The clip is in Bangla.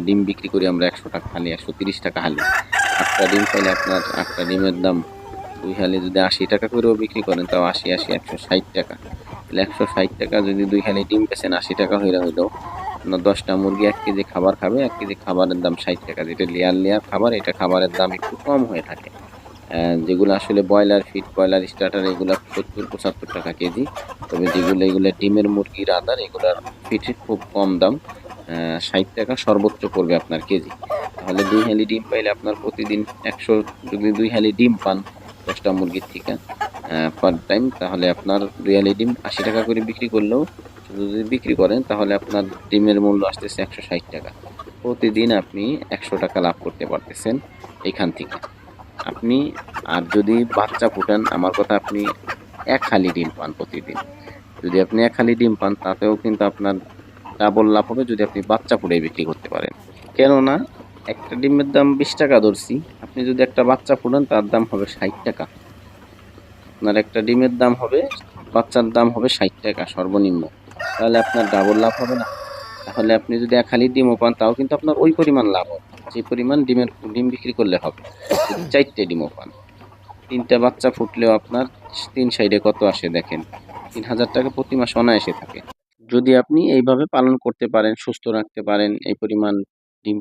ডিম বিক্রি করি আমরা 100 টাকা হালি, 130 টাকা হালি। 8টা ডিম পাইলে আপনার 8টা ডিমের দাম 2 হালি যদি 80 টাকা করেও বিক্রি করেন, তাও 80 160 টাকা। তাহলে 160 টাকা যদি 2 হালি ডিম বেচেন, 80 টাকা হইলে হইলো আপনার 10টা মুরগি 1 কেজি খাবার খাবে। 1 কেজি খাবারের দাম 60 টাকা। যেটা লেয়ার খাবার, এটা খাবারের দাম একটু কম হয়ে থাকে। যেগুলো আসলে ব্রয়লার ফিড, ব্রয়লার স্টার্টার, এগুলা 70-75 টাকা কেজি। তবে এগুলা ডিমের মুরগির আদার, এগুলার ফিড খুব কম দাম, 60 টাকা সর্বোচ্চ পড়বে আপনার কেজি। তাহলে 2 হালি ডিম পাইলে আপনার প্রতিদিন 100, যদি 2 হালি ডিম পান 10টা মুরগির থেকে পার টাইম, তাহলে আপনার 2 হালি ডিম 80 টাকা করে বিক্রি করলেও, যদি বিক্রি করেন, তাহলে আপনার ডিমের মূল্য আসতেছে 160 টাকা। প্রতিদিন আপনি 100 টাকা লাভ করতে পারতেছেন এখান থেকে আপনি। আর যদি বাচ্চা ফুটান, আমার কথা, আপনি 1 হালি ডিম পান প্রতিদিন, যদি আপনি 1 হালি ডিম পান, তাতেও কিন্তু আপনার ডাবল লাভ হবে যদি আপনি বাচ্চা ফুটাই বিক্রি করতে পারেন। কেননা একটা ডিমের দাম 20 টাকা ধরছি, আপনি যদি একটা বাচ্চা ফুটান, তার দাম হবে 60 টাকা। আপনার একটা ডিমের দাম হবে, বাচ্চার দাম হবে 60 টাকা সর্বনিম্ন। তাহলে আপনার ডাবল লাভ হবে না? তাহলে আপনি যদি 1 হালি ডিমও পান, তাও কিন্তু আপনার ওই পরিমাণ লাভ হবে, যে পরিমাণ ডিম বিক্রি করলে হবে। যদি 4টে ডিমও পান, 3টা বাচ্চা ফুটলেও আপনার 3 সাইডে কত আসে দেখেন, 3000 টাকা প্রতি মাসে অনায়াসে থাকে। যদি আপনি এইভাবে পালন করতে পারেন, সুস্থ রাখতে পারেন, এই পরিমাণ ডিম